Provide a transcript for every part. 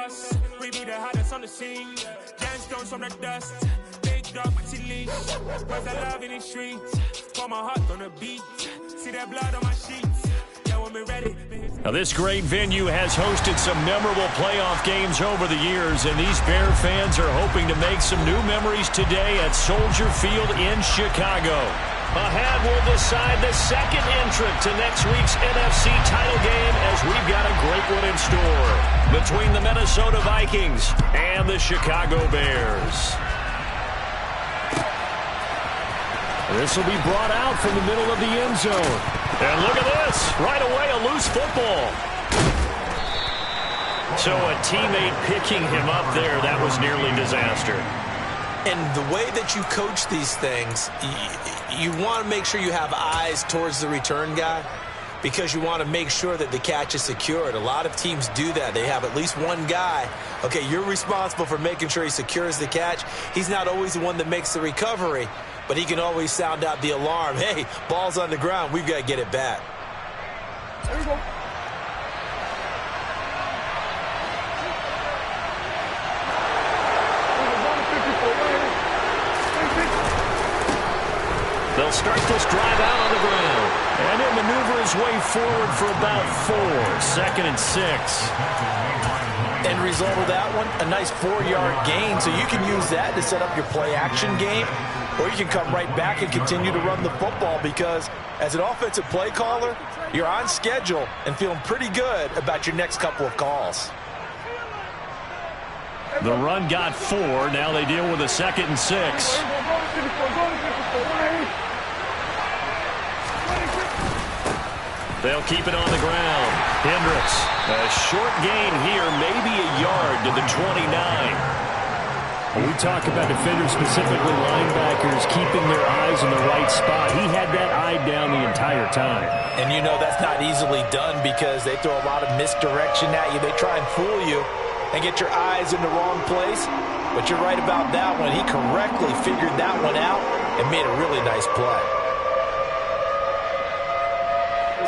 us. We be the hottest on the scene. Gemstones from the dust. Big dog, but she leash. Where's the love in the streets? Pour my heart on the beat. See that blood on my sheets. Yeah, when we ready. Now, this great venue has hosted some memorable playoff games over the years, and these Bear fans are hoping to make some new memories today at Soldier Field in Chicago. Ahead, we'll decide the second entrant to next week's NFC title game, as we've got a great one in store between the Minnesota Vikings and the Chicago Bears. This will be brought out from the middle of the end zone. And look at this. Right away, a loose football. So a teammate picking him up there, that was nearly disaster. And the way that you coach these things, you want to make sure you have eyes towards the return guy, because you want to make sure that the catch is secured. A lot of teams do that. They have at least one guy. Okay, you're responsible for making sure he secures the catch. He's not always the one that makes the recovery, but he can always sound out the alarm. Hey, ball's on the ground. We've got to get it back. There you go. They'll start this drive out on the ground. And he'll maneuver his way forward for about 4. 2nd and 6. End result of that one, a nice 4-yard gain. So you can use that to set up your play-action game, or you can come right back and continue to run the football, because as an offensive play caller, you're on schedule and feeling pretty good about your next couple of calls. The run got 4. Now they deal with a 2nd and 6. They'll keep it on the ground. Hendricks, a short gain here, maybe a yard to the 29. When we talk about defenders, specifically linebackers, keeping their eyes in the right spot, he had that eye down the entire time. And you know that's not easily done, because they throw a lot of misdirection at you. They try and fool you and get your eyes in the wrong place. But you're right about that one. He correctly figured that one out and made a really nice play.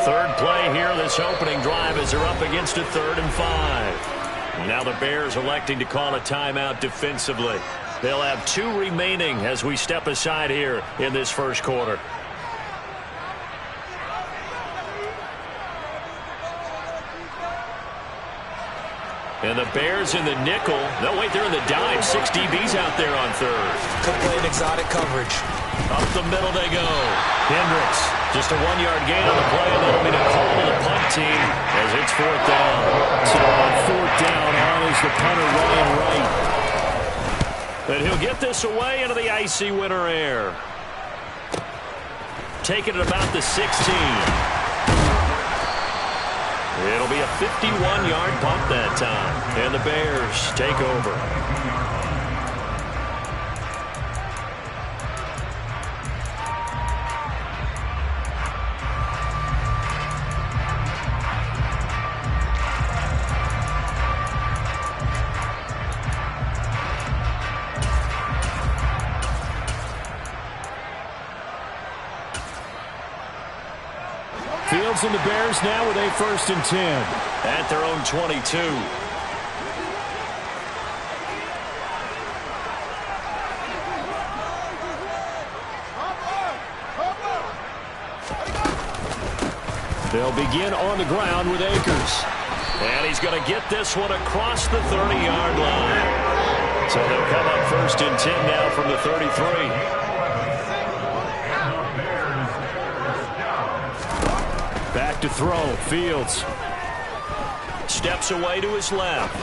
Third play here, this opening drive, as they're up against a 3rd and 5. Now the Bears electing to call a timeout defensively. They'll have 2 remaining as we step aside here in this first quarter. And the Bears in the nickel. No, wait, they're in the dime. 6 DBs out there on 3rd. Could play an exotic coverage. Up the middle they go. Hendricks, just a 1-yard gain on the play, and that'll be the call to the punt team as it's 4th down. So on 4th down, on is the punter, Ryan Wright. And he'll get this away into the icy winter air. Taking it about the 16. It'll be a 51-yard punt that time. And the Bears take over. Fields and the Bears now with a 1st and 10. At their own 22. They'll begin on the ground with Akers. And he's going to get this one across the 30-yard line. So they'll come up 1st and 10 now from the 33. Back to throw. Fields steps away to his left.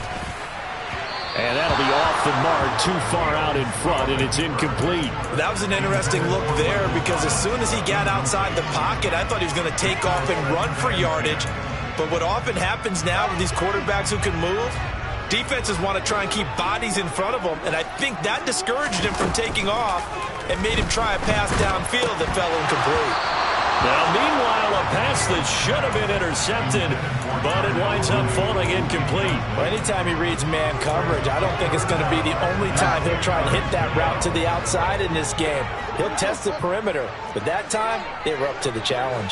And that'll be off the mark, too far out in front, and it's incomplete. That was an interesting look there, because as soon as he got outside the pocket, I thought he was going to take off and run for yardage. But what often happens now with these quarterbacks who can move, defenses want to try and keep bodies in front of them, and I think that discouraged him from taking off and made him try a pass downfield that fell incomplete. Now, meanwhile, a pass that should have been intercepted, but it winds up falling incomplete. Well, anytime he reads man coverage, I don't think it's going to be the only time he'll try and hit that route to the outside in this game. He'll test the perimeter, but that time, they were up to the challenge.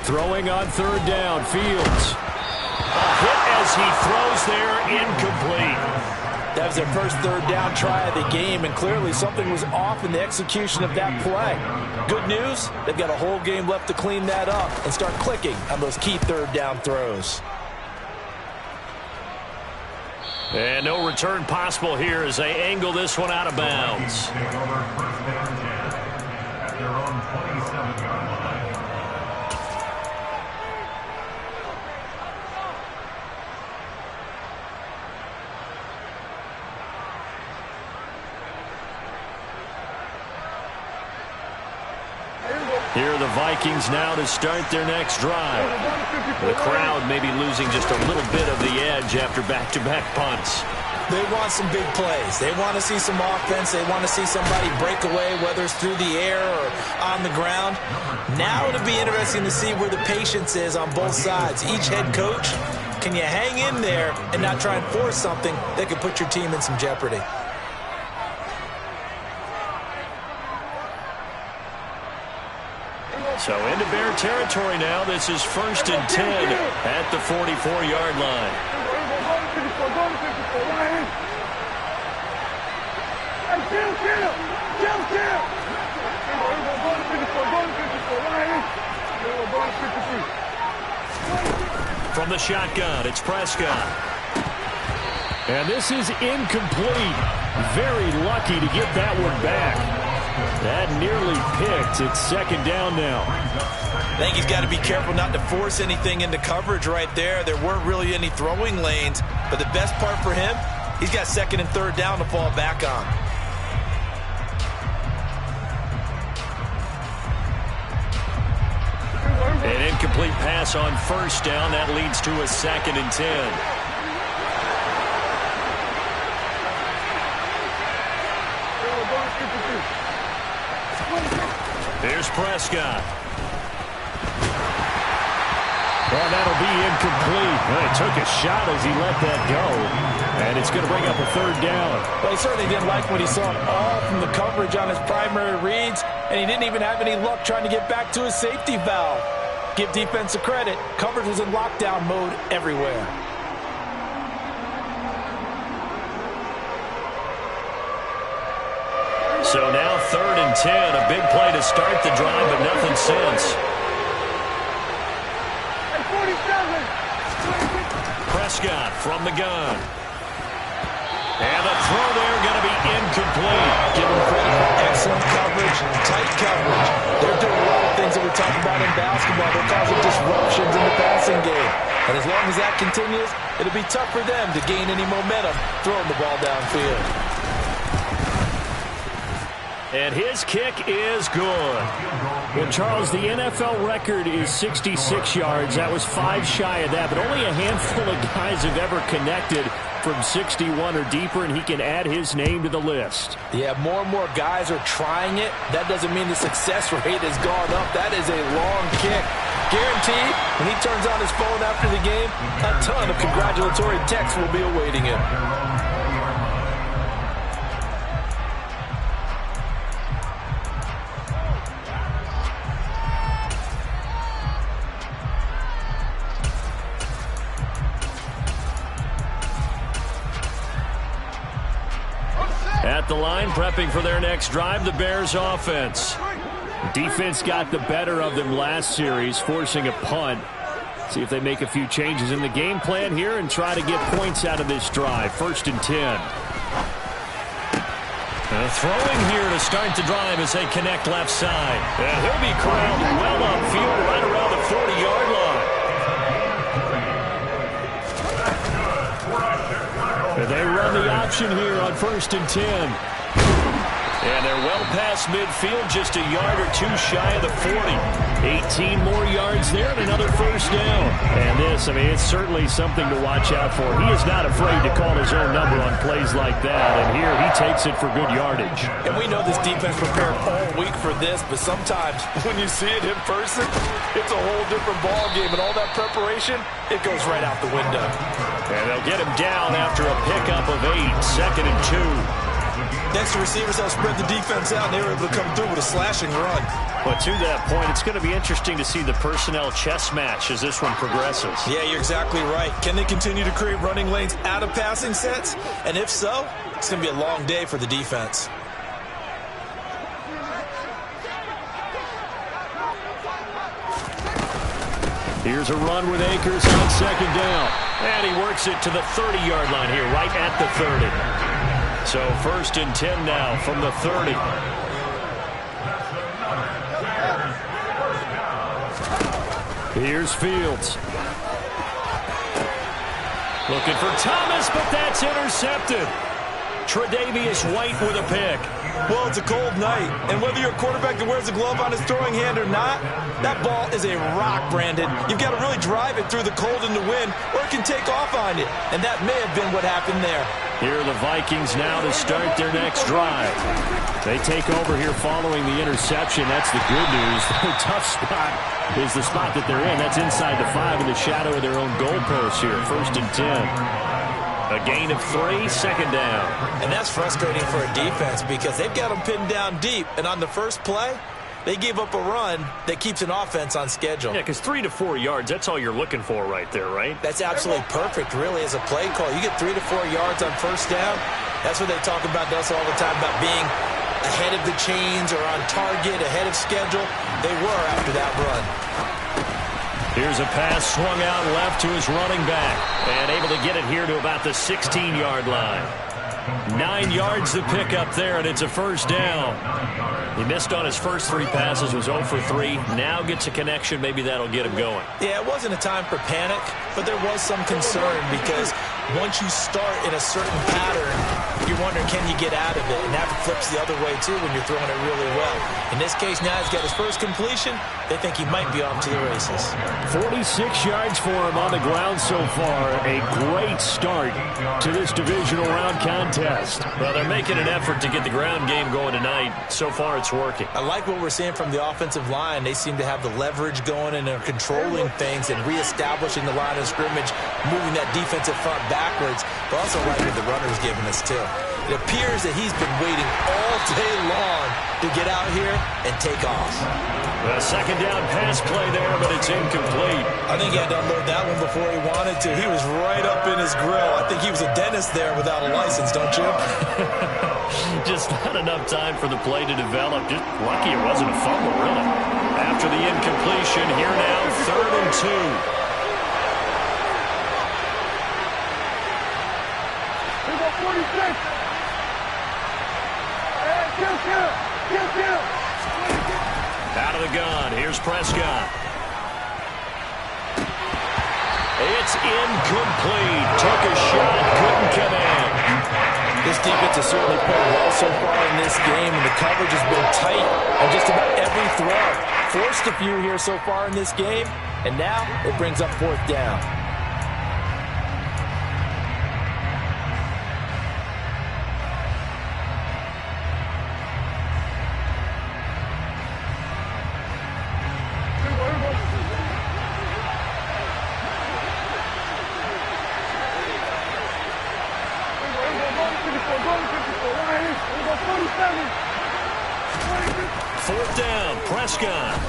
Throwing on third down, Fields. A hit as he throws there, incomplete. That was their first third down try of the game, and clearly something was off in the execution of that play. Good news, they've got a whole game left to clean that up and start clicking on those key third down throws. And no return possible here as they angle this one out of bounds. Here are the Vikings now to start their next drive. The crowd may be losing just a little bit of the edge after back-to-back punts. They want some big plays. They want to see some offense. They want to see somebody break away, whether it's through the air or on the ground. Now it'll be interesting to see where the patience is on both sides. Each head coach, can you hang in there and not try and force something that could put your team in some jeopardy? So into Bear territory now. This is 1st and 10 at the 44-yard line. From the shotgun, it's Prescott. And this is incomplete. Very lucky to get that one back. That nearly picked. It's 2nd down now. I think he's got to be careful not to force anything into coverage right there. There weren't really any throwing lanes, but the best part for him, he's got 2nd and 3rd down to fall back on. An incomplete pass on 1st down. That leads to a 2nd and 10. Here's Prescott. Well, that'll be incomplete. Well, he took a shot as he let that go. And it's going to bring up a 3rd down. Well, he certainly didn't like what he saw all from the coverage on his primary reads, and he didn't even have any luck trying to get back to his safety valve. Give defense a credit. Coverage was in lockdown mode everywhere. So now 3rd and 10. A big play to start the drive, but nothing since. Prescott from the gun. And the throw there going to be incomplete. Give him credit. Excellent coverage, tight coverage. They're doing a lot of things that we talk about in basketball. They're causing disruptions in the passing game. And as long as that continues, it'll be tough for them to gain any momentum throwing the ball downfield. And his kick is good. Well, Charles, the NFL record is 66 yards. That was 5 shy of that, but only a handful of guys have ever connected from 61 or deeper, and he can add his name to the list. Yeah, more and more guys are trying it. That doesn't mean the success rate has gone up. That is a long kick. Guaranteed, when he turns on his phone after the game, a ton of congratulatory texts will be awaiting him. At the line, prepping for their next drive, the Bears offense. Defense got the better of them last series, forcing a punt. See if they make a few changes in the game plan here and try to get points out of this drive. 1st and 10. Throwing here to start the drive as they connect left side. And he'll be corralled well upfield right around the 40-yard line. And they run the option here on 1st and 10. And they're well past midfield, just a yard or two shy of the 40. 18 more yards there and another 1st down. And this, I mean, it's certainly something to watch out for. He is not afraid to call his own number on plays like that. And here he takes it for good yardage. And we know this defense prepared all week for this, but sometimes when you see it in person, it's a whole different ball game. And all that preparation, it goes right out the window. And they'll get him down after a pickup of 8. 2nd and 2. Next, the receivers helped spread the defense out, and they were able to come through with a slashing run. But to that point, it's going to be interesting to see the personnel chess match as this one progresses. Yeah, you're exactly right. Can they continue to create running lanes out of passing sets? And if so, it's going to be a long day for the defense. Here's a run with Akers on second down. And he works it to the 30-yard line here, right at the 30. So 1st and 10 now from the 30. Here's Fields. Looking for Thomas, but that's intercepted. Tre'Davious White with a pick. Well, it's a cold night, and whether you're a quarterback that wears a glove on his throwing hand or not, that ball is a rock, Brandon. You've got to really drive it through the cold and the wind, or it can take off on you, and that may have been what happened there. Here are the Vikings now to start their next drive. They take over here following the interception. That's the good news. The tough spot is the spot that they're in. That's inside the 5 in the shadow of their own goalpost here. 1st and 10. A gain of 3, second down. And that's frustrating for a defense because they've got them pinned down deep. And on the first play, they gave up a run that keeps an offense on schedule. Yeah, because 3 to 4 yards, that's all you're looking for right there, right? That's absolutely perfect, really, as a play call. You get 3 to 4 yards on first down. That's what they talk about us all the time, about being ahead of the chains or on target, ahead of schedule. They were after that run. Here's a pass swung out left to his running back. And able to get it here to about the 16-yard line. 9 yards to pick up there, and it's a first down. He missed on his first 3 passes, was 0 for 3. Now gets a connection. Maybe that'll get him going. Yeah, it wasn't a time for panic, but there was some concern because once you start in a certain pattern, you're wondering, can you get out of it? And that flips the other way, too, when you're throwing it really well. In this case, now he's got his first completion. They think he might be off to the races. 46 yards for him on the ground so far. A great start to this divisional round contest. Well, they're making an effort to get the ground game going tonight. So far, it's working. I like what we're seeing from the offensive line. They seem to have the leverage going, and they're controlling things and reestablishing the line of scrimmage, moving that defensive front backwards, but also like what the runner's giving us, too. It appears that he's been waiting all day long to get out here and take off. A second down pass play there, but it's incomplete. I think he had to unload that one before he wanted to. He was right up in his grill. I think he was a dentist there without a license, don't you? Just not enough time for the play to develop. Just lucky it wasn't a fumble, really. After the incompletion, here now, 3rd and 2. Out of the gun, here's Prescott. It's incomplete. Took a shot, couldn't come in. This defense has certainly played well so far in this game, and the coverage has been tight on just about every throw. Forced a few here so far in this game, and now it brings up 4th down. Prescott.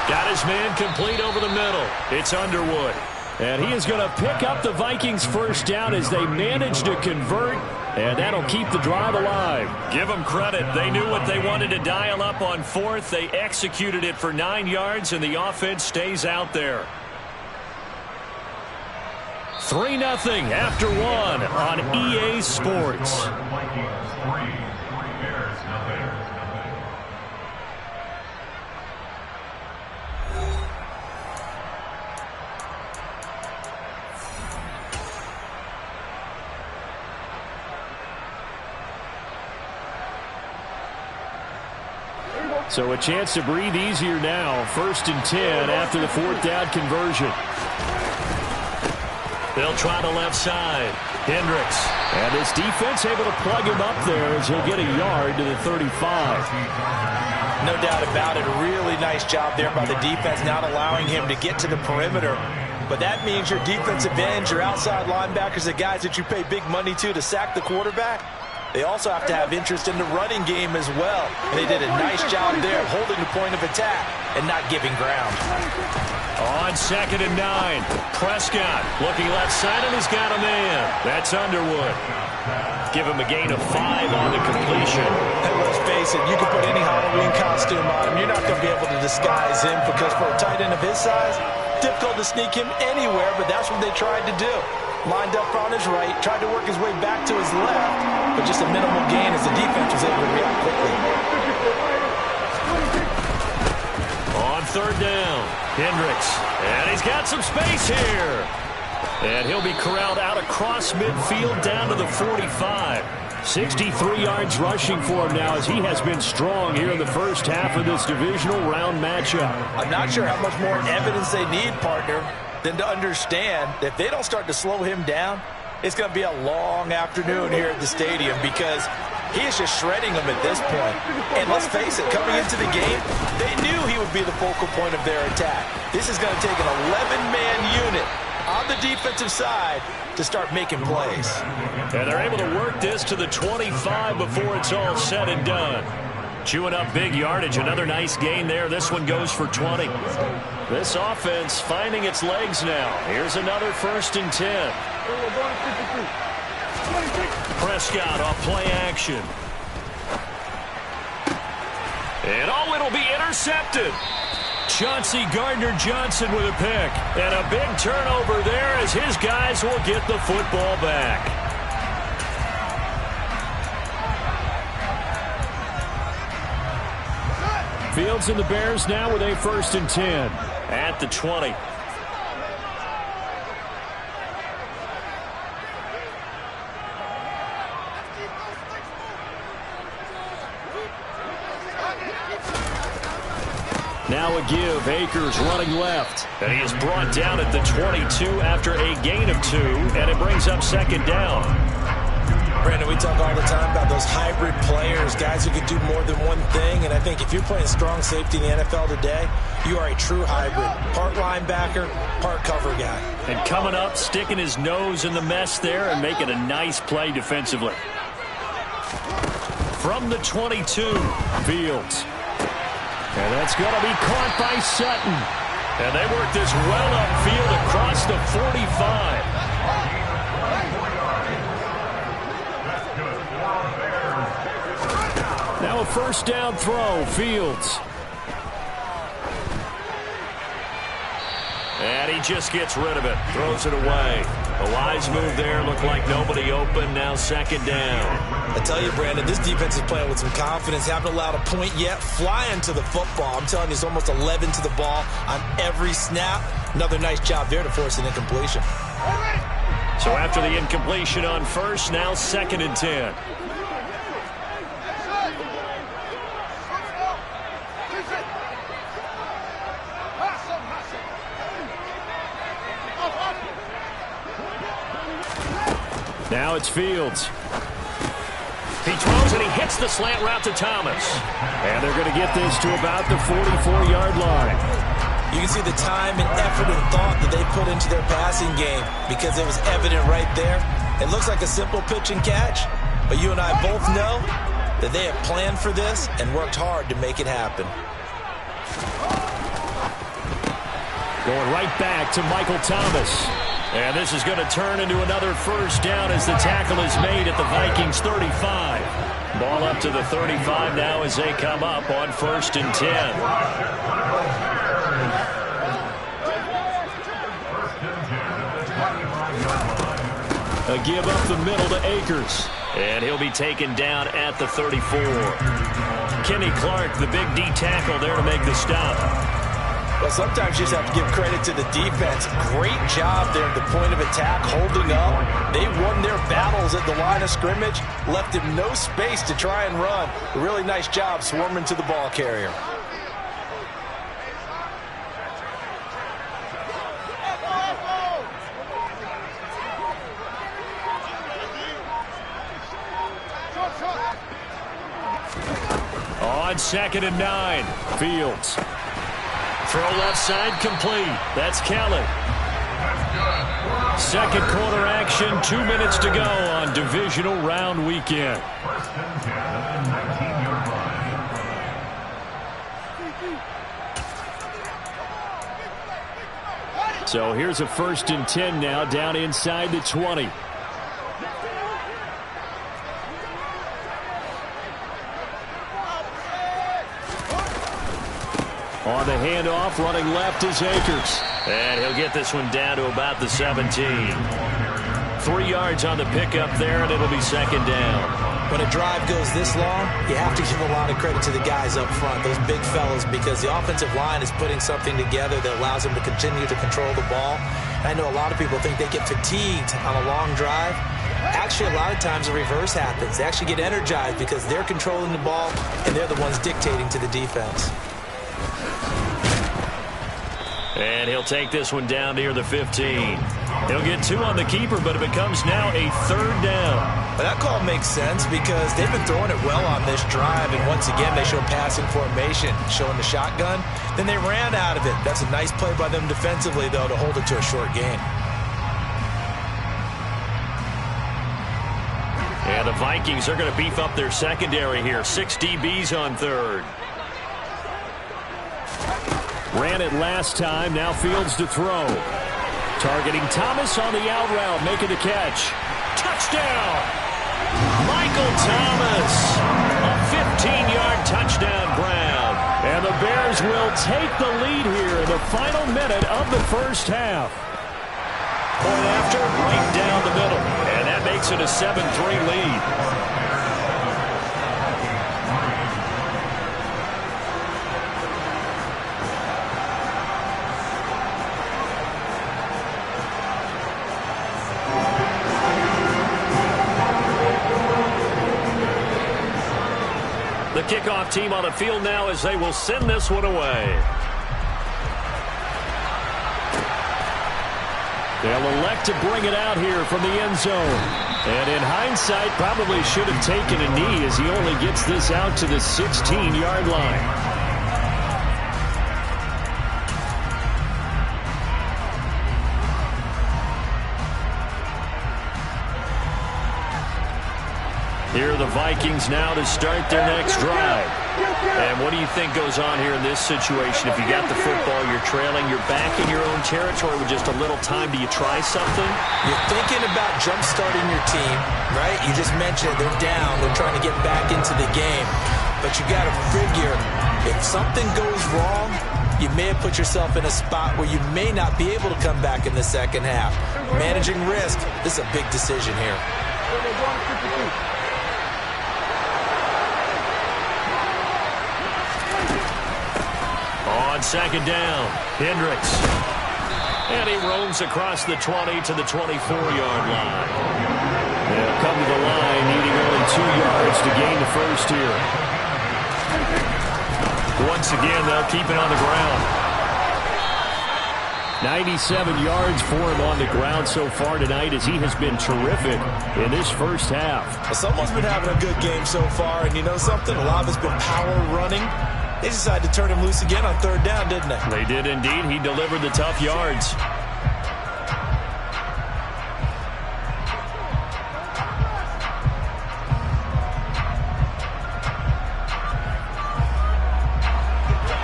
Got his man complete over the middle. It's Underwood. And he is going to pick up the Vikings first down as they manage to convert, and that'll keep the drive alive. Give them credit. They knew what they wanted to dial up on 4th. They executed it for 9 yards, and the offense stays out there. 3-0 after 1 on EA Sports. So a chance to breathe easier now. 1st and 10 after the 4th down conversion. They'll try the left side. Hendricks. And his defense able to plug him up there as he'll get a yard to the 35. No doubt about it. A really nice job there by the defense, not allowing him to get to the perimeter. But that means your defensive ends, your outside linebackers, the guys that you pay big money to sack the quarterback, they also have to have interest in the running game as well. And they did a nice job there of holding the point of attack and not giving ground. On 2nd and 9, Prescott looking left side, and he's got a man. That's Underwood. Give him a gain of 5 on the completion. And let's face it, you can put any Halloween costume on him. You're not going to be able to disguise him because for a tight end of his size, difficult to sneak him anywhere, but that's what they tried to do. Lined up on his right, tried to work his way back to his left, but just a minimal gain as the defense was able to react quickly. On 3rd down, Hendricks, and he's got some space here. And he'll be corralled out across midfield down to the 45. 63 yards rushing for him now as he has been strong here in the first half of this divisional round matchup. I'm not sure how much more evidence they need, partner, than to understand that if they don't start to slow him down, it's going to be a long afternoon here at the stadium because he is just shredding them at this point. And let's face it, coming into the game, they knew he would be the focal point of their attack. This is going to take an 11-man unit on the defensive side to start making plays. And they're able to work this to the 25 before it's all said and done. Chewing up big yardage. Another nice gain there. This one goes for 20. This offense finding its legs now. Here's another 1st and 10. Prescott off play action. And it'll be intercepted. Chauncey Gardner-Johnson with a pick. And a big turnover there as his guys will get the football back. Fields and the Bears now with a 1st and 10 at the 20. Now a give. Akers running left. And he is brought down at the 22 after a gain of 2. And it brings up 2nd down. Brandon, we talk all the time about those hybrid players, guys who can do more than one thing. And I think if you're playing strong safety in the NFL today, you are a true hybrid. Part linebacker, part cover guy. And coming up, sticking his nose in the mess there and making a nice play defensively. From the 22, Fields. And that's going to be caught by Sutton. And they work this well upfield across the 45. Now a 1st down throw, Fields. And he just gets rid of it, throws it away. A wise move there, looked like nobody open, now 2nd down. I tell you, Brandon, this defense is playing with some confidence. Haven't allowed a point yet, flying to the football. I'm telling you, it's almost 11 to the ball on every snap. Another nice job there to force an incompletion. So after the incompletion on 1st, now 2nd and 10. Now it's Fields. He throws and he hits the slant route to Thomas. And they're going to get this to about the 44-yard line. You can see the time and effort and thought that they put into their passing game because it was evident right there. It looks like a simple pitch and catch, but you and I both know that they have planned for this and worked hard to make it happen. Going right back to Michael Thomas. And this is going to turn into another 1st down as the tackle is made at the Vikings 35. Ball up to the 35 now as they come up on 1st and 10. A give up the middle to Akers. And he'll be taken down at the 34. Kenny Clark, the big D tackle there to make the stop. Well, sometimes you just have to give credit to the defense. Great job there at the point of attack, holding up. They won their battles at the line of scrimmage, left him no space to try and run. A really nice job swarming to the ball carrier. On 2nd and 9, Fields. Throw left side complete. That's Kelly. second quarter action. 2 minutes to go on Divisional Round Weekend. So here's a 1st and 10 now, down inside the 20. On the handoff, running left is Akers. And he'll get this one down to about the 17. 3 yards on the pickup there, and it'll be 2nd down. When a drive goes this long, you have to give a lot of credit to the guys up front, those big fellas, because the offensive line is putting something together that allows them to continue to control the ball. I know a lot of people think they get fatigued on a long drive. Actually, a lot of times the reverse happens. They actually get energized because they're controlling the ball, and they're the ones dictating to the defense. And he'll take this one down near the 15. He'll get 2 on the keeper, but it becomes now a 3rd down. But that call makes sense because they've been throwing it well on this drive, and once again they show passing formation, showing the shotgun. Then they ran out of it. That's a nice play by them defensively, though, to hold it to a short gain. And the Vikings are going to beef up their secondary here. 6 DBs on 3rd. Ran it last time. Now Fields to throw. Targeting Thomas on the out route, making the catch. Touchdown! Michael Thomas. A 15-yard touchdown grab. And the Bears will take the lead here in the final minute of the first half. Point after, right down the middle. And that makes it a 7-3 lead. The kickoff team on the field now as they will send this one away. They'll elect to bring it out here from the end zone. And in hindsight, probably should have taken a knee as he only gets this out to the 16-yard line. Here are the Vikings now to start their next drive. And what do you think goes on here in this situation? If you got the football, you're trailing, you're back in your own territory with just a little time. Do you try something? You're thinking about jump-starting your team, right? You just mentioned they're down. They're trying to get back into the game. But you got to figure, if something goes wrong, you may have put yourself in a spot where you may not be able to come back in the second half. Managing risk, this is a big decision here. On 2nd down, Hendricks. And he roams across the 20 to the 24-yard line. They'll come to the line, needing only 2 yards to gain the first here. Once again, they'll keep it on the ground. 97 yards for him on the ground so far tonight as he has been terrific in this first half. Well, someone's been having a good game so far, and you know something? A lot of it's been power running. They decided to turn him loose again on 3rd down, didn't they? They did indeed. He delivered the tough yards.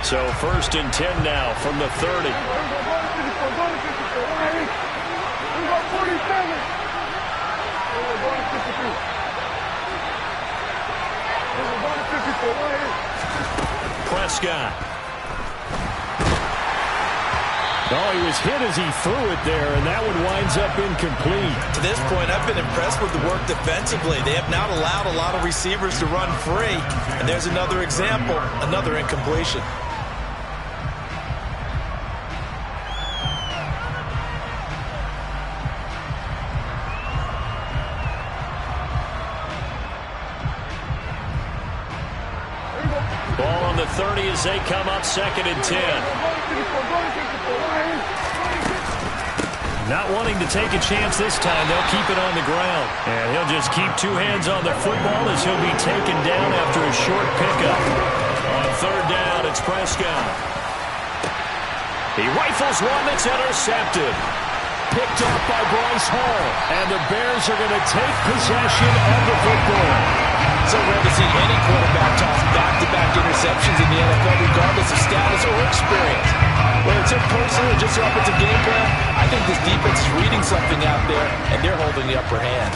So 1st and 10 now from the 30. Prescott. Oh, he was hit as he threw it there, and that one winds up incomplete. To this point, I've been impressed with the work defensively. They have not allowed a lot of receivers to run free. And there's another example, another incompletion. Ball on the 30 as they come up 2nd and 10. Not wanting to take a chance this time, they'll keep it on the ground. And he'll just keep 2 hands on the football as he'll be taken down after a short pickup. On 3rd down, it's Prescott. He rifles one that's intercepted. picked off by Bryce Hall. And the Bears are going to take possession of the football. So rare to see any quarterback toss back-to-back interceptions in the NFL, regardless of status or experience. Whether it's impersonal or just an offensive game plan, I think this defense is reading something out there, and they're holding the upper hand.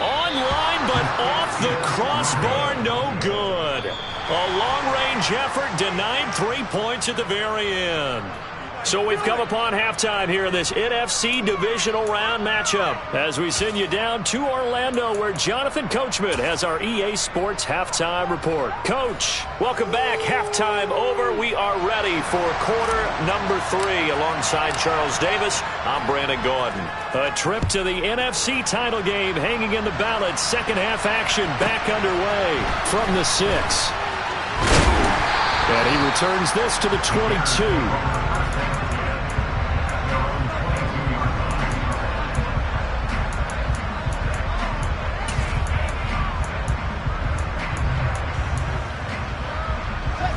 Online, but off the crossbar, no good. A long-range effort denied 3 points at the very end. So we've come upon halftime here in this NFC Divisional Round matchup as we send you down to Orlando where Jonathan Coachman has our EA Sports Halftime Report. Coach, welcome back. Halftime over. We are ready for quarter number 3 alongside Charles Davis. I'm Brandon Gordon. A trip to the NFC title game hanging in the balance. Second half action back underway from the 6. And he returns this to the 22.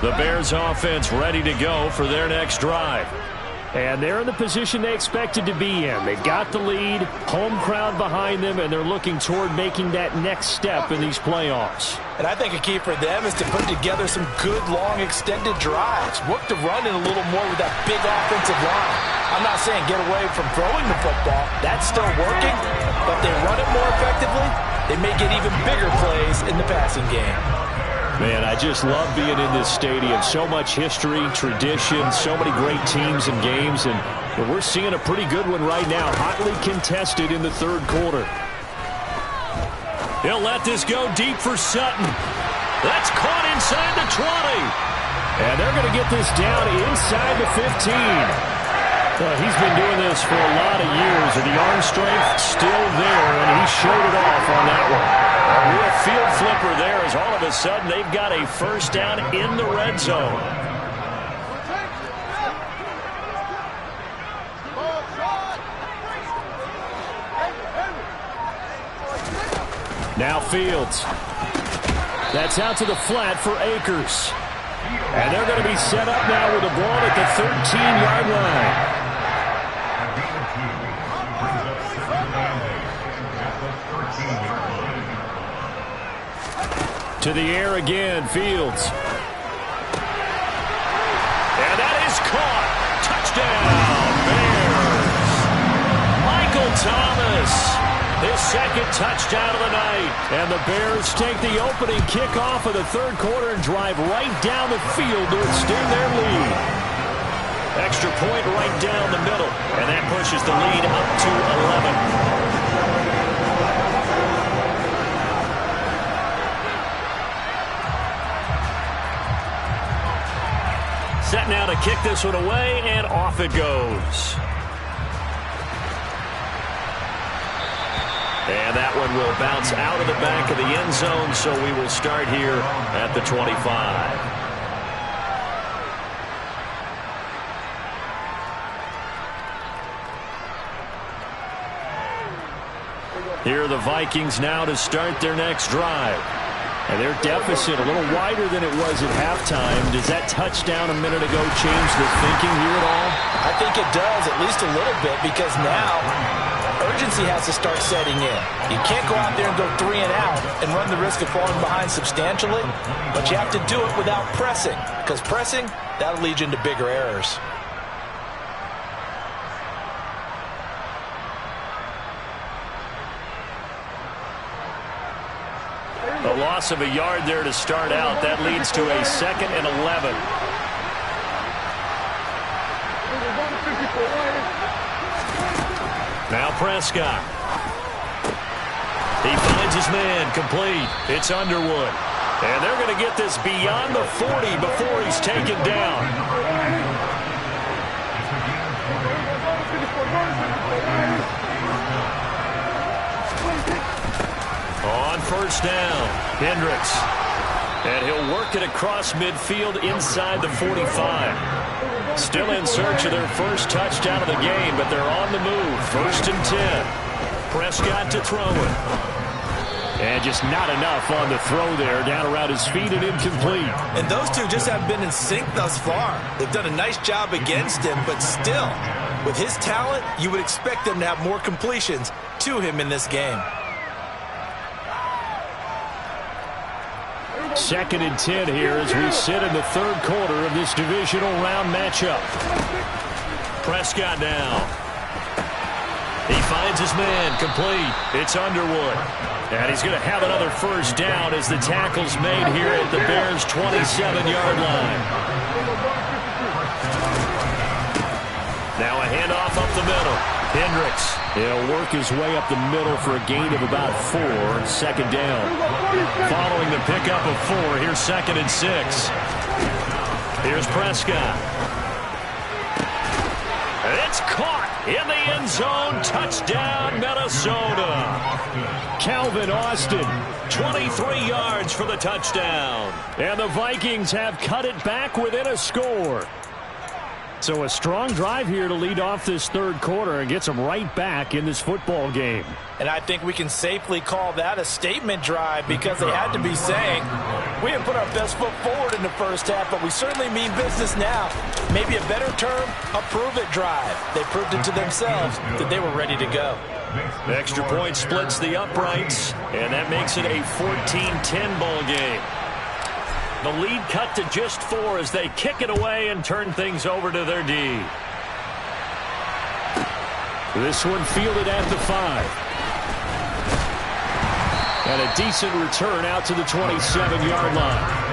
The Bears offense ready to go for their next drive. And they're in the position they expected to be in. They've got the lead, home crowd behind them, and they're looking toward making that next step in these playoffs. And I think a key for them is to put together some good, long, extended drives. Work to run it a little more with that big offensive line. I'm not saying get away from throwing the football. That's still working. But they run it more effectively, they may get even bigger plays in the passing game. Man, I just love being in this stadium. So much history, tradition, so many great teams and games, and we're seeing a pretty good one right now, hotly contested in the third quarter. He'll let this go deep for Sutton. That's caught inside the 20. And they're going to get this down inside the 15. Well, he's been doing this for a lot of years, and the arm strength still there, and he showed it off on that one. A real field flipper there as all of a sudden they've got a first down in the red zone. Now Fields. That's out to the flat for Akers. And they're going to be set up now with the ball at the 13-yard line. To the air again, Fields. And that is caught. Touchdown, Bears. Michael Thomas, his second touchdown of the night. And the Bears take the opening kickoff of the third quarter and drive right down the field to extend their lead. Extra point right down the middle. And that pushes the lead up to 11. Set now to kick this one away, and off it goes. And that one will bounce out of the back of the end zone, so we will start here at the 25. Here are the Vikings now to start their next drive. And their deficit a little wider than it was at halftime. Does that touchdown a minute ago change the thinking here at all? I think it does, at least a little bit, because now urgency has to start setting in. You can't go out there and go 3 and out and run the risk of falling behind substantially, but you have to do it without pressing, because pressing, that'll lead you into bigger errors. A loss of a yard there to start out. That leads to a 2nd and 11. Now Prescott. He finds his man, complete. It's Underwood. And they're going to get this beyond the 40 before he's taken down. On first down, Hendricks. And he'll work it across midfield inside the 45. Still in search of their first touchdown of the game, but they're on the move. 1st and 10. Prescott to throw it. And just not enough on the throw there. Down around his feet and incomplete. And those two just haven't been in sync thus far. They've done a nice job against him, but still, with his talent, you would expect them to have more completions to him in this game. 2nd and 10 here as we sit in the third quarter of this divisional round matchup. Prescott now. He finds his man, complete. It's Underwood. And he's going to have another first down as the tackle's made here at the Bears' 27-yard line. Now a handoff up the middle. Hendricks. He'll work his way up the middle for a gain of about 4. 2nd down. Following the pickup of 4, here's 2nd and 6. Here's Prescott. It's caught in the end zone. Touchdown, Minnesota. Calvin Austin, 23 yards for the touchdown. And the Vikings have cut it back within a score. So a strong drive here to lead off this third quarter and gets them right back in this football game. And I think we can safely call that a statement drive because they had to be saying, we didn't put our best foot forward in the first half, but we certainly mean business now. Maybe a better term, a prove-it drive. They proved it to themselves that they were ready to go. Extra point splits the uprights, and that makes it a 14-10 ball game. The lead cut to just 4 as they kick it away and turn things over to their D. This one fielded at the 5. And a decent return out to the 27-yard line.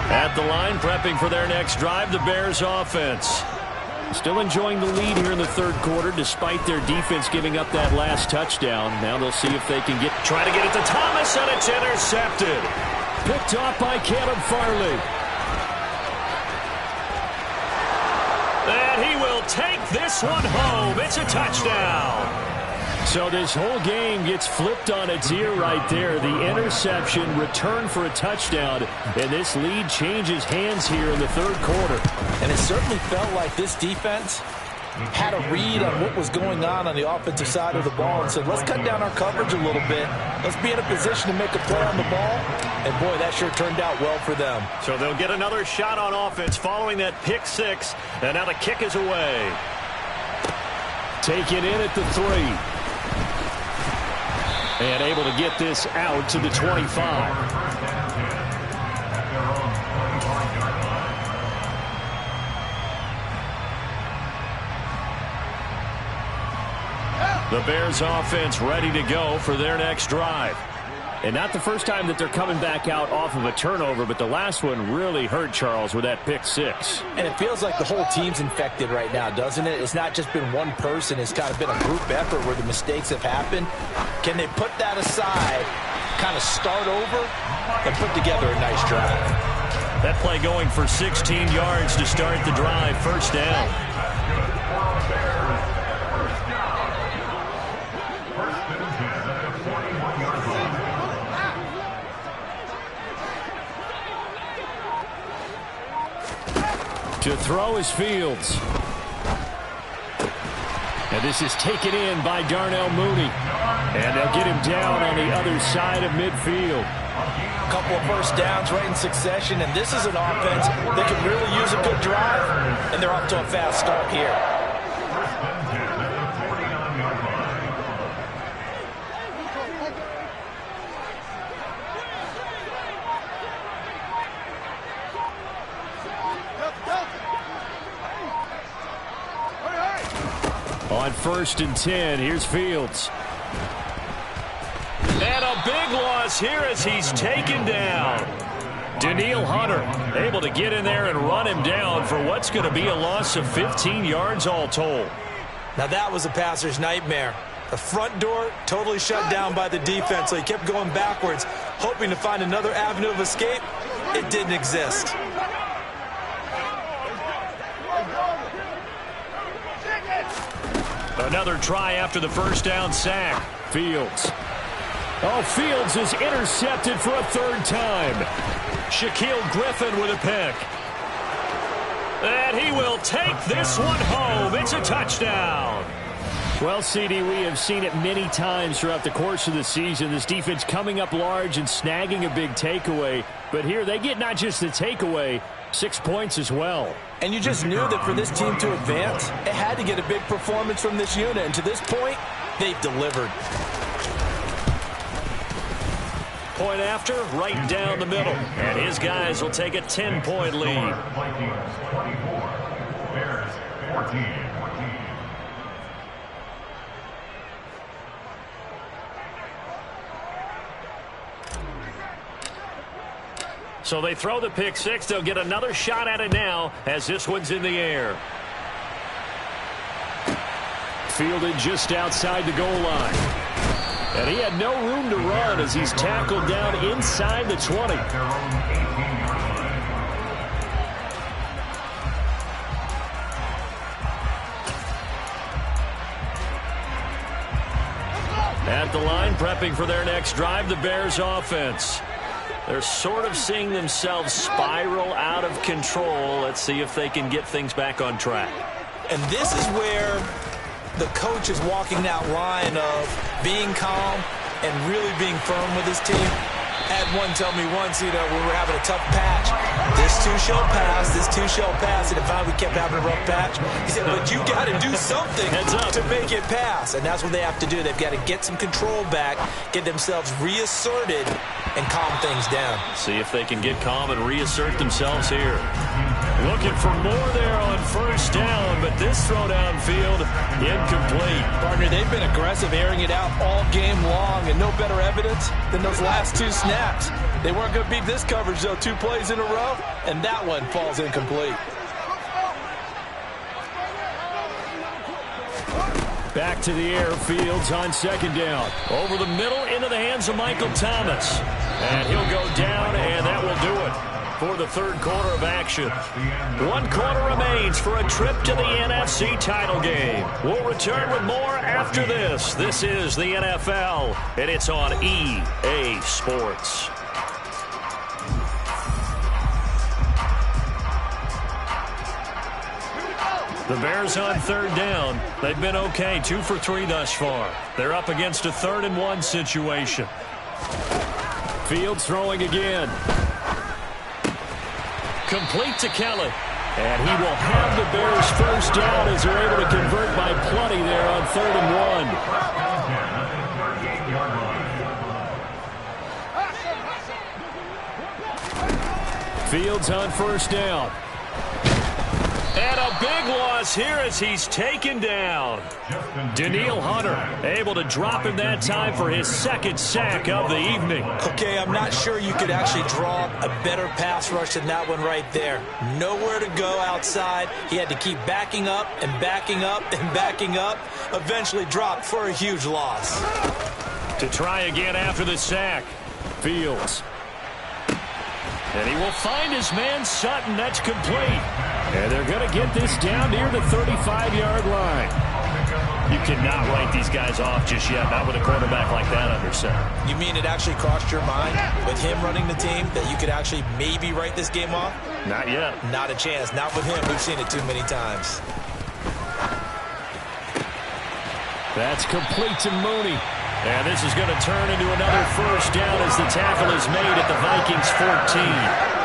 At the line, prepping for their next drive, the Bears offense. Still enjoying the lead here in the third quarter, despite their defense giving up that last touchdown. Now they'll see if they can try to get it to Thomas, and it's intercepted. Picked off by Caleb Farley. And he will take this one home. It's a touchdown. So this whole game gets flipped on its ear right there. The interception, return for a touchdown, and this lead changes hands here in the third quarter. And it certainly felt like this defense had a read on what was going on the offensive side of the ball and said, let's cut down our coverage a little bit. Let's be in a position to make a play on the ball. And, boy, that sure turned out well for them. So they'll get another shot on offense following that pick 6, and now the kick is away. Take it in at the 3. And able to get this out to the 25. The Bears offense ready to go for their next drive. And not the first time that they're coming back out off of a turnover, but the last one really hurt, Charles, with that pick 6. And it feels like the whole team's infected right now, doesn't it? It's not just been one person. It's kind of been a group effort where the mistakes have happened. Can they put that aside, kind of start over, and put together a nice drive? That play going for 16 yards to start the drive. First down. To throw is Fields. And this is taken in by Darnell Mooney. And they'll get him down on the other side of midfield. A couple of first downs right in succession, and this is an offense that could really use a good drive, and they're off to a fast start here. On 1st and 10, here's Fields. And a big loss here as he's taken down. Danielle Hunter able to get in there and run him down for what's going to be a loss of 15 yards all told. Now that was a passer's nightmare. The front door totally shut down by the defense, so he kept going backwards, hoping to find another avenue of escape. It didn't exist. Another try after the first down sack. Fields. Oh, Fields is intercepted for a third time. Shaquille Griffin with a pick. And he will take this one home. It's a touchdown. Well, CD, we have seen it many times throughout the course of the season. This defense coming up large and snagging a big takeaway. But here they get not just the takeaway, 6 points as well. And you just knew that for this team to advance, it had to get a big performance from this unit. And to this point, they've delivered. Point after, right down the middle. And his guys will take a 10-point lead. Vikings 24, Bears 14. So they throw the pick six. They'll get another shot at it now as this one's in the air. Fielded just outside the goal line. And he had no room to run as he's tackled down inside the 20. At the line, prepping for their next drive, the Bears offense. They're sort of seeing themselves spiral out of control. Let's see if they can get things back on track. And this is where the coach is walking that line of being calm and really being firm with his team. Had one tell me once, when we were having a tough patch, this too shall pass, this too shall pass, and if we kept having a rough patch, he said, but you got to do something to make it pass, and that's what they have to do. They've got to get some control back, get themselves reasserted, and calm things down. See if they can get calm and reassert themselves here. Looking for more there on first down, but this throw downfield, incomplete. Partner, they've been aggressive, airing it out all game long, and no better evidence than those last two snaps. They weren't going to beat this coverage, though, 2 plays in a row, and that one falls incomplete. Back to the air, Fields on second down. Over the middle, into the hands of Michael Thomas. And he'll go down, and that will do it for the third quarter of action. 1 quarter remains for a trip to the NFC title game. We'll return with more after this. This is the NFL, and it's on EA Sports. The Bears on third down. They've been okay, 2 for 3 thus far. They're up against a 3rd and 1 situation. Fields throwing again. Complete to Kelly. And he will have the Bears first down as they're able to convert by plenty there on 3rd and 1. Fields on first down. And a big loss here as he's taken down. Danielle Hunter able to drop him that time for his 2nd sack of the evening. Okay, I'm not sure you could actually draw a better pass rush than that one right there. Nowhere to go outside. He had to keep backing up and backing up and backing up. Eventually dropped for a huge loss. To try again after the sack. Fields. And he will find his man Sutton. That's complete. And they're going to get this down near the 35-yard line. You cannot write these guys off just yet, not with a quarterback like that under center. You mean it actually crossed your mind with him running the team that you could actually maybe write this game off? Not yet. Not a chance. Not with him. We've seen it too many times. That's complete to Mooney. And this is going to turn into another first down as the tackle is made at the Vikings 14.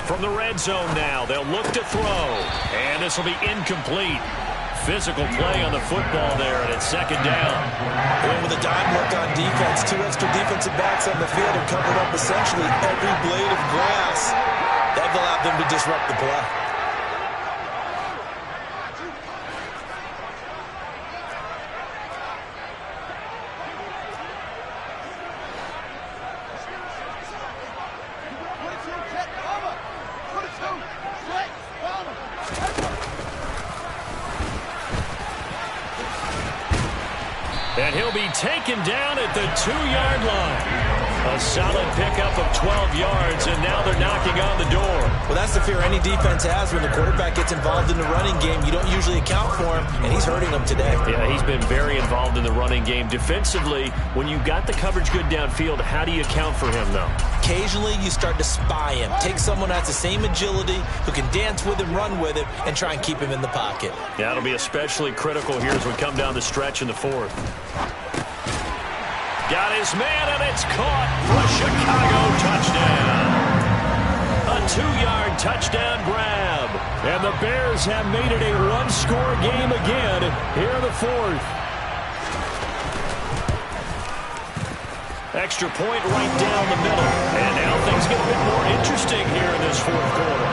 From the red zone now, they'll look to throw. And this will be incomplete. Physical play on the football there, and it's 2nd down. And with a dime look on defense, 2 extra defensive backs on the field have covered up essentially every blade of grass. That allowed them to disrupt the play. And he'll be taken down at the 2-yard line. A solid pickup of 12 yards, and now they're knocking on the door. Well, that's the fear any defense has when the quarterback gets involved in the running game. You don't usually account for him, and he's hurting them today. Yeah, he's been very involved in the running game. Defensively, when you got the coverage good downfield, how do you account for him, though? Occasionally, you start to spy him. Take someone who has the same agility, who can dance with him, run with him, and try and keep him in the pocket. Yeah, that'll be especially critical here as we come down the stretch in the fourth. Got his man, and it's caught for a Chicago touchdown. A 2-yard touchdown grab. And the Bears have made it a one-score game again here in the fourth. Extra point right down the middle. And now things get a bit more interesting here in this fourth quarter.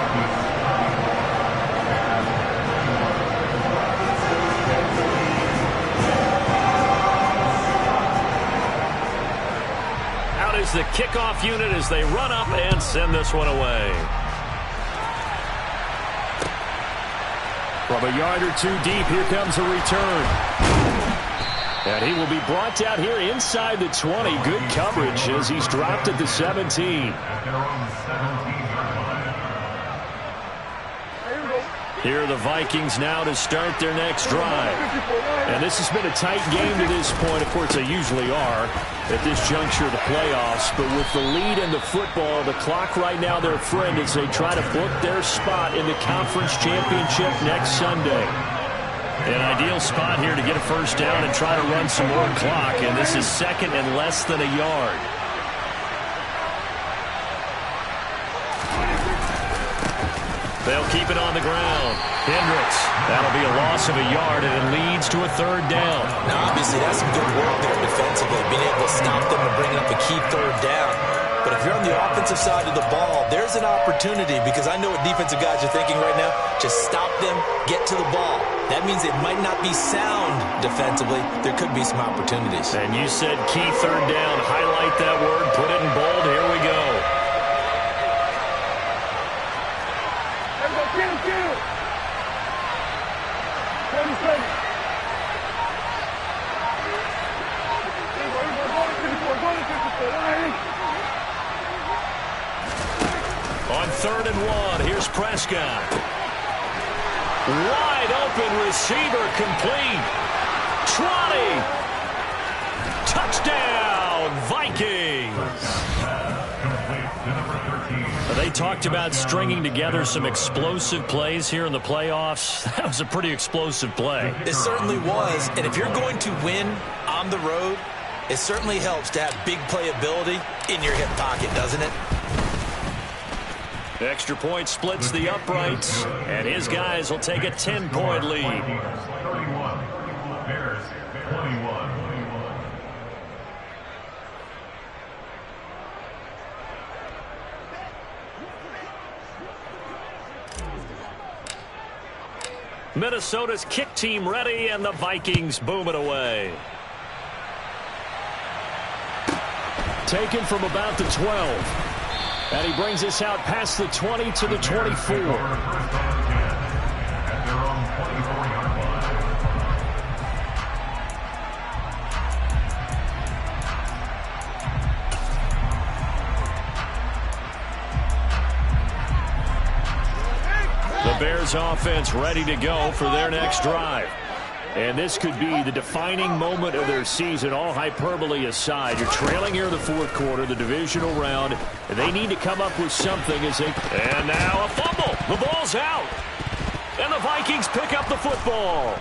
Is the kickoff unit as they run up and send this one away. From a yard or two deep, here comes a return. And he will be brought down here inside the 20. Good coverage as he's dropped at the 17. Here are the Vikings now to start their next drive. And this has been a tight game to this point. Of course, they usually are at this juncture of the playoffs. But with the lead in the football, the clock right now their friend as they try to book their spot in the conference championship next Sunday. An ideal spot here to get a first down and try to run some more clock. And this is second and less than a yard. They'll keep it on the ground. Hendricks. That'll be a loss of a yard, and it leads to a third down. Now, obviously, that's some good work there defensively, being able to stop them and bring up a key third down. But if you're on the offensive side of the ball, there's an opportunity, because I know what defensive guys are thinking right now. Just stop them, get to the ball. That means it might not be sound defensively. There could be some opportunities. And you said key third down. Highlight that word. Put it in bold. Here we go. On 3rd and 1, here's Prescott. Wide open receiver complete. 20. Touchdown, Vikings. They talked about stringing together some explosive plays here in the playoffs. That was a pretty explosive play. It certainly was. And if you're going to win on the road, it certainly helps to have big playability in your hip pocket, doesn't it? Extra point splits the uprights, and his guys will take a 10-point lead. 31, Bears 21. Minnesota's kick team ready, and the Vikings boom it away. Taken from about the 12. And he brings us out past the 20 to the 24. The Bears offense ready to go for their next drive. And this could be the defining moment of their season, all hyperbole aside. You're trailing here in the fourth quarter, the divisional round. They need to come up with something as they... And now a fumble. The ball's out. And the Vikings pick up the football.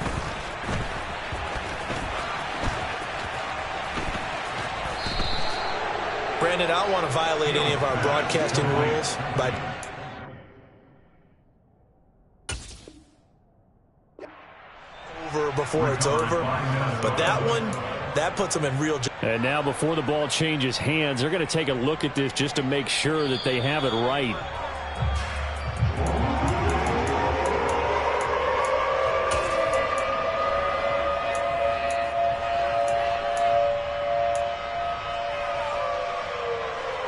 Brandon, I don't want to violate any of our broadcasting rules, but... before it's over, but that one, that puts them in real... And now before the ball changes hands, they're going to take a look at this just to make sure that they have it right.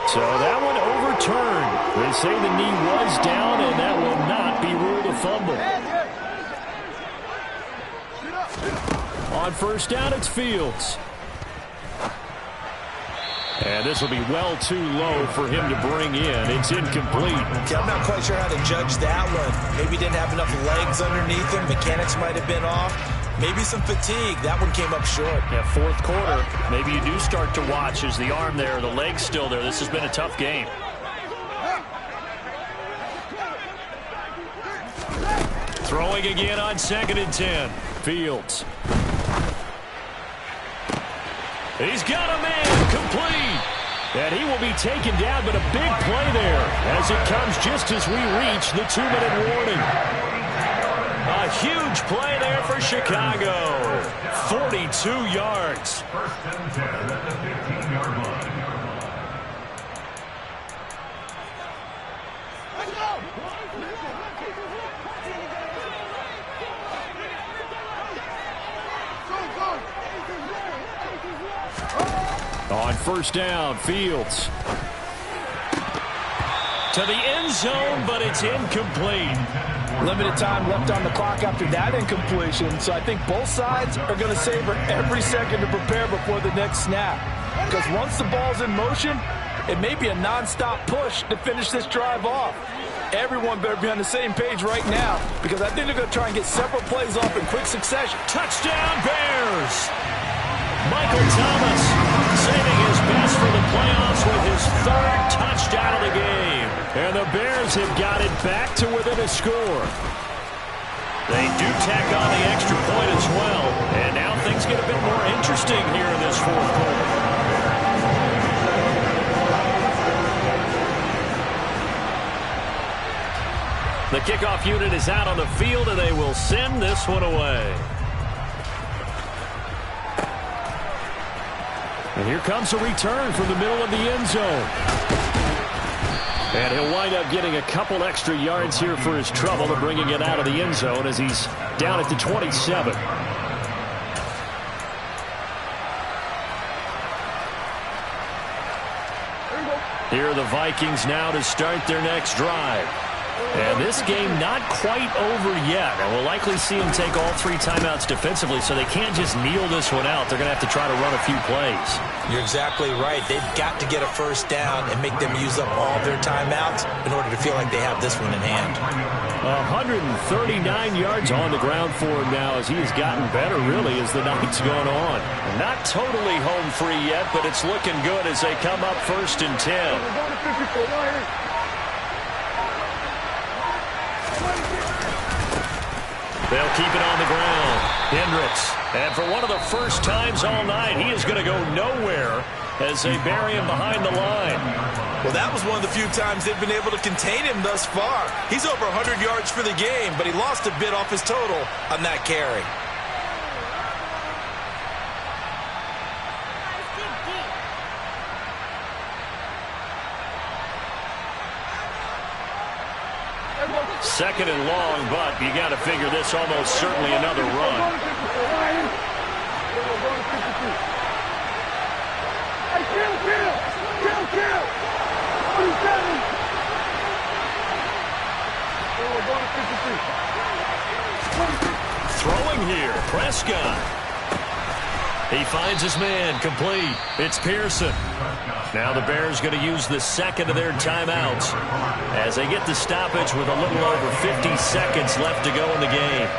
So that one overturned. They say the knee was down, and that will not be ruled a fumble. On first down, it's Fields. And this will be well too low for him to bring in. It's incomplete. Okay, I'm not quite sure how to judge that one. Maybe he didn't have enough legs underneath him. Mechanics might have been off. Maybe some fatigue. That one came up short. Yeah, fourth quarter. Maybe you do start to watch as the arm there, the leg's still there. This has been a tough game. Throwing again on 2nd and 10. Fields. He's got a man complete. And he will be taken down, but a big play there as it comes just as we reach the 2-minute warning. A huge play there for Chicago. 42 yards. First and 10 at the 15-yard line. Let's go! On first down, Fields. To the end zone, but it's incomplete. Limited time left on the clock after that incompletion, so I think both sides are going to savor every second to prepare before the next snap. Because once the ball's in motion, it may be a nonstop push to finish this drive off. Everyone better be on the same page right now, because I think they're going to try and get several plays off in quick succession. Touchdown, Bears! Michael Thomas saving his best for the playoffs with his 3rd touchdown of the game. And the Bears have got it back to within a score. They do tack on the extra point as well. And now things get a bit more interesting here in this 4th quarter. The kickoff unit is out on the field, and they will send this one away. And here comes a return from the middle of the end zone. And he'll wind up getting a couple extra yards here for his trouble and bringing it out of the end zone as he's down at the 27. Here are the Vikings now to start their next drive. And this game not quite over yet. And we'll likely see them take all 3 timeouts defensively, so they can't just kneel this one out. They're going to have to try to run a few plays. You're exactly right. They've got to get a first down and make them use up all their timeouts in order to feel like they have this one in hand. 139 yards on the ground for him now as he has gotten better, really, as the night's gone on. Not totally home free yet, but it's looking good as they come up 1st and 10. They'll keep it on the ground. Hendricks. And for one of the first times all night, he is going to go nowhere as they bury him behind the line. Well, that was one of the few times they've been able to contain him thus far. He's over 100 yards for the game, but he lost a bit off his total on that carry. Second and long, but you got to figure this almost certainly another run. Throwing here, Prescott. He finds his man, complete. It's Pearson. Now the Bears going to use the 2nd of their timeouts as they get the stoppage with a little over 50 seconds left to go in the game.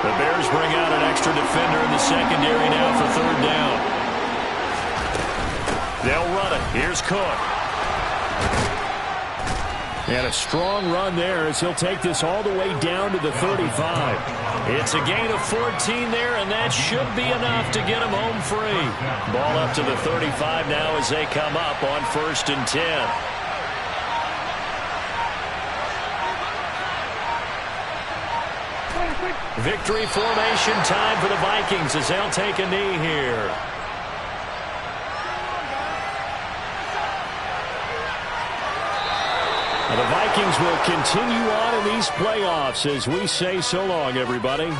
The Bears bring out an extra defender in the secondary now for 3rd down. They'll run it. Here's Cook. And a strong run there as he'll take this all the way down to the 35. It's a gain of 14 there, and that should be enough to get him home free. Ball up to the 35 now as they come up on 1st and 10. Victory formation time for the Vikings as they'll take a knee here. The Vikings will continue on in these playoffs as we say so long, everybody.